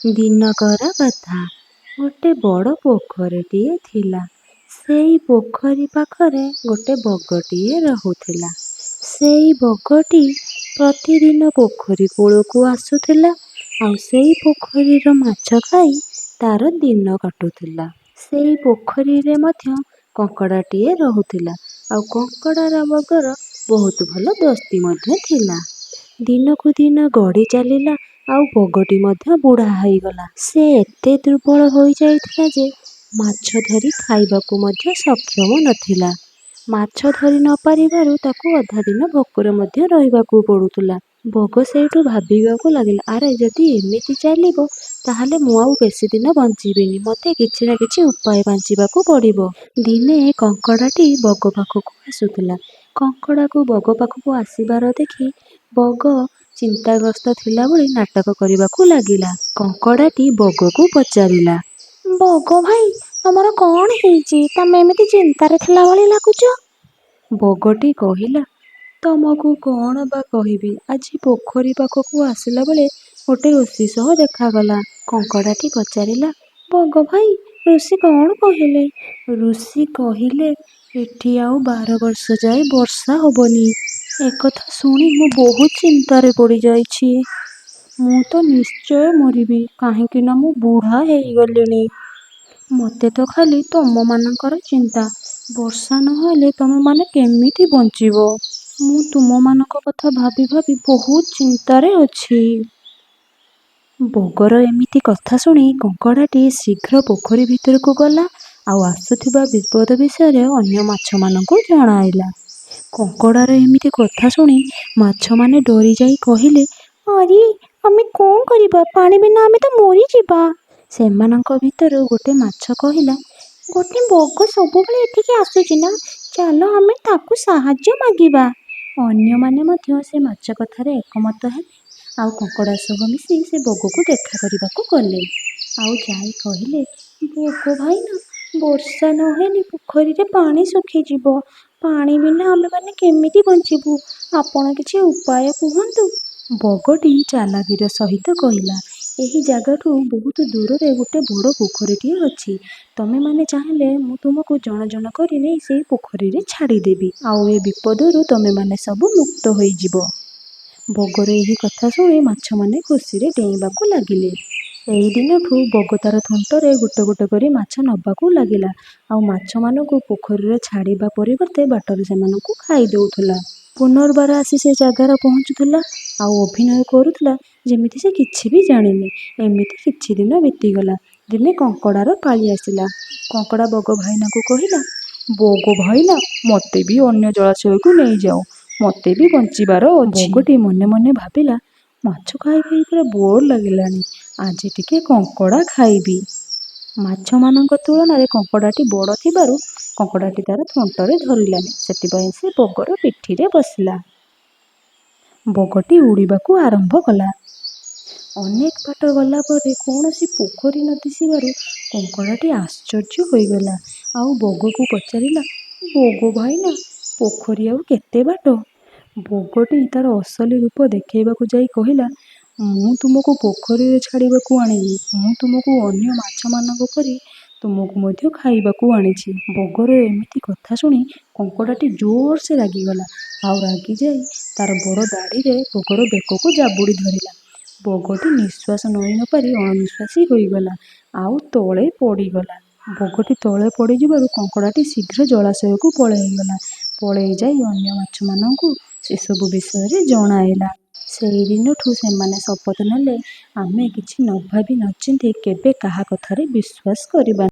ଦିନକର କଥା। ଗୋଟେ ବଡ଼ ପୋଖରୀଟିଏ ଥିଲା। ସେଇ ପୋଖରୀ ପାଖରେ ଗୋଟେ ବଗଟିଏ ରହୁଥିଲା। ସେଇ ବଗଟି ପ୍ରତିଦିନ ପୋଖରୀ କୂଳକୁ ଆସୁଥିଲା ଆଉ ସେଇ ପୋଖରୀର ମାଛ ଖାଇ ତାର ଦିନ କାଟୁଥିଲା। ସେଇ ପୋଖରୀରେ ମଧ୍ୟ କଙ୍କଡ଼ାଟିଏ ରହୁଥିଲା ଆଉ କଙ୍କଡ଼ାର ବଗର ବହୁତ ଭଲ ଦୋସ୍ତି ମଧ୍ୟ ଥିଲା। ଦିନକୁ ଦିନ ଗଡ଼ି ଚାଲିଲା ଆଉ ବଗଟି ମଧ୍ୟ ବୁଢ଼ା ହୋଇଗଲା। ସେ ଏତେ ଦୁର୍ବଳ ହୋଇଯାଇଥିଲା ଯେ ମାଛ ଧରି ଖାଇବାକୁ ମଧ୍ୟ ସକ୍ଷମ ନଥିଲା। ମାଛ ଧରି ନ ପାରିବାରୁ ତାକୁ ଅଧା ଦିନ ଭୋକରେ ମଧ୍ୟ ରହିବାକୁ ପଡ଼ୁଥିଲା। ବଗ ସେଇଠୁ ଭାବିବାକୁ ଲାଗିଲା, ଆରେ ଯଦି ଏମିତି ଚାଲିବ ତାହେଲେ ମୁଁ ଆଉ ବେଶୀ ଦିନ ବଞ୍ଚିବିନି। ମୋତେ କିଛି ନା କିଛି ଉପାୟ ପାଞ୍ଚିବାକୁ ପଡ଼ିବ। ଦିନେ କଙ୍କଡ଼ାଟି ବଗ ପାଖକୁ ଆସୁଥିଲା। କଙ୍କଡ଼ାକୁ ବଗ ପାଖକୁ ଆସିବାର ଦେଖି ବଗ ଚିନ୍ତାଗ୍ରସ୍ତ ଥିଲା ଭଳି ନାଟକ କରିବାକୁ ଲାଗିଲା। କଙ୍କଡ଼ାଟି ବଗକୁ ପଚାରିଲା, ବଗ ଭାଇ, ତମର କ'ଣ ହେଇଛି? ତମେ ଏମିତି ଚିନ୍ତାରେ ଥିଲା ଭଳି ଲାଗୁଛ। ବଗଟି କହିଲା, ତମକୁ କ'ଣ ବା କହିବି, ଆଜି ପୋଖରୀ ପାଖକୁ ଆସିଲା ବେଳେ ଗୋଟେ ଋଷି ସହ ଦେଖାଗଲା। କଙ୍କଡ଼ାଟି ପଚାରିଲା, ବଗ ଭାଇ, ଋଷି କ'ଣ କହିଲେ? ଋଷି କହିଲେ, ଏଠି ଆଉ 12 ବର୍ଷ ଯାଏ ବର୍ଷା ହବନି। ଏକଥା ଶୁଣି ମୁଁ ବହୁତ ଚିନ୍ତାରେ ପଡ଼ିଯାଇଛି। ମୁଁ ତ ନିଶ୍ଚୟ ମରିବି, କାହିଁକି ନା ମୁଁ ବୁଢ଼ା ହେଇଗଲିଣି। ମୋତେ ତ ଖାଲି ତମମାନଙ୍କର ଚିନ୍ତା। ବର୍ଷା ନହେଲେ ତମେମାନେ କେମିତି ବଞ୍ଚିବ? ମୁଁ ତୁମମାନଙ୍କ କଥା ଭାବି ଭାବି ବହୁତ ଚିନ୍ତାରେ ଅଛି। ବଗର ଏମିତି କଥା ଶୁଣି କଙ୍କଡ଼ାଟି ଶୀଘ୍ର ପୋଖରୀ ଭିତରକୁ ଗଲା ଆଉ ଆସୁଥିବା ବିପଦ ବିଷୟରେ ଅନ୍ୟ ମାଛମାନଙ୍କୁ ଜଣାଇଲା। କଙ୍କଡ଼ାର ଏମିତି କଥା ଶୁଣି ମାଛମାନେ ଡରିଯାଇ କହିଲେ, ଆରେ ଆମେ କ'ଣ କରିବା? ପାଣି ବିନା ଆମେ ତ ମରିଯିବା। ସେମାନଙ୍କ ଭିତରୁ ଗୋଟେ ମାଛ କହିଲା, ଗୋଟେ ବଗ ସବୁବେଳେ ଏଠିକି ଆସୁଛି ନା, ଚାଲ ଆମେ ତାକୁ ସାହାଯ୍ୟ ମାଗିବା। ଅନ୍ୟମାନେ ମଧ୍ୟ ସେ ମାଛ କଥାରେ ଏକମତ ହେଲେ ଆଉ କଙ୍କଡ଼ା ସହ ମିଶି ସେ ବଗକୁ ଦେଖା କରିବାକୁ ଗଲେ। ଆଉ ଯାଇ କହିଲେ, ବଗ ଭାଇନା, ବର୍ଷା ନହେଲେ ପୋଖରୀରେ ପାଣି ଶୁଖିଯିବ। ପାଣି ବିନା ଆମେମାନେ କେମିତି ବଞ୍ଚିବୁ? ଆପଣ କିଛି ଉପାୟ କୁହନ୍ତୁ। ବଗଟି ଚାଲାକିର ସହିତ କହିଲା, ଏହି ଜାଗାଠୁ ବହୁତ ଦୂରରେ ଗୋଟେ ବଡ଼ ପୋଖରୀଟିଏ ଅଛି। ତମେମାନେ ଚାହିଁଲେ ମୁଁ ତୁମକୁ ଜଣ ଜଣ କରି ନେଇ ସେଇ ପୋଖରୀରେ ଛାଡ଼ିଦେବି ଆଉ ଏ ବିପଦରୁ ତମେମାନେ ସବୁ ମୁକ୍ତ ହୋଇଯିବ। ବଗର ଏହି କଥା ଶୁଣି ମାଛମାନେ ଖୁସିରେ ଡେଇଁବାକୁ ଲାଗିଲେ। ସେଇଦିନଠୁ ବଗ ତାର ଥଣ୍ଟରେ ଗୋଟେ ଗୋଟେ କରି ମାଛ ନେବାକୁ ଲାଗିଲା ଆଉ ମାଛମାନଙ୍କୁ ପୋଖରୀରେ ଛାଡ଼ିବା ପରିବର୍ତ୍ତେ ବାଟରେ ସେମାନଙ୍କୁ ଖାଇ ଦେଉଥିଲା। ପୁନର୍ବାର ଆସି ସେ ଜାଗାରେ ପହଞ୍ଚୁଥିଲା ଆଉ ଅଭିନୟ କରୁଥିଲା ଯେମିତି ସେ କିଛି ବି ଜାଣିନି। ଏମିତି କିଛି ଦିନ ବିତିଗଲା। ଦିନେ କଙ୍କଡ଼ାର ପାଳି ଆସିଲା। କଙ୍କଡ଼ା ବଗ ଭାଇନାକୁ କହିଲା, ବଗ ଭାଇନା, ମୋତେ ବି ଅନ୍ୟ ଜଳାଶୟକୁ ନେଇଯାଅ, ମୋତେ ବି ବଞ୍ଚିବାର ଅଛି। ବଗଟି ମନେ ମନେ ଭାବିଲା, ମାଛ ଖାଇ ଖାଇ ପୁରା ବୋର୍ ଲାଗିଲାଣି, ଆଜି ଟିକେ କଙ୍କଡ଼ା ଖାଇବି। ମାଛମାନଙ୍କ ତୁଳନାରେ କଙ୍କଡ଼ାଟି ବଡ଼ ଥିବାରୁ କଙ୍କଡ଼ାଟି ତାର ଥଣ୍ଟରେ ଧରିଲାନି। ସେଥିପାଇଁ ସେ ବଗର ପିଠିରେ ବସିଲା। ବଗଟି ଉଡ଼ିବାକୁ ଆରମ୍ଭ କଲା। ଅନେକ ବାଟ ଗଲା ପରେ କୌଣସି ପୋଖରୀ ନ ଦିଶିବାରୁ କଙ୍କଡ଼ାଟି ଆଶ୍ଚର୍ଯ୍ୟ ହୋଇଗଲା ଆଉ ବଗକୁ ପଚାରିଲା, ବଗ ଭାଇନା, ପୋଖରୀ ଆଉ କେତେ ବାଟ? ବଗଟି ତାର ଅସଲି ରୂପ ଦେଖାଇବାକୁ ଯାଇ କହିଲା, ମୁଁ ତୁମକୁ ପୋଖରୀରେ ଛାଡ଼ିବାକୁ ଆଣିନି, ମୁଁ ତୁମକୁ ଅନ୍ୟ ମାଛମାନଙ୍କ ପରି ତୁମକୁ ମଧ୍ୟ ଖାଇବାକୁ ଆଣିଛି। ବଗର ଏମିତି କଥା ଶୁଣି କଙ୍କଡ଼ାଟି ଜୋରସେ ରାଗିଗଲା ଆଉ ରାଗିଯାଇ ତାର ବଡ଼ ଦାଢ଼ିରେ ବଗର ବେକକୁ ଜାବୁଡ଼ି ଧରିଲା। ବଗଟି ନିଶ୍ୱାସ ନେଇ ନ ପାରି ଅଣନିଶ୍ୱାସୀ ହୋଇଗଲା ଆଉ ତଳେ ପଡ଼ିଗଲା। ବଗଟି ତଳେ ପଡ଼ିଯିବାରୁ କଙ୍କଡ଼ାଟି ଶୀଘ୍ର ଜଳାଶୟକୁ ପଳାଇଗଲା। ପଳାଇ ଯାଇ ଅନ୍ୟ ମାଛମାନଙ୍କୁ ସେସବୁ ବିଷୟରେ ଜଣାଇଲା। ସେଇଦିନଠୁ ସେମାନେ ଶପଥ ନେଲେ, ଆମେ କିଛି ନ ଭାବି ନ ଚିନ୍ତି କେବେ କାହା କଥାରେ ବିଶ୍ୱାସ କରିବା।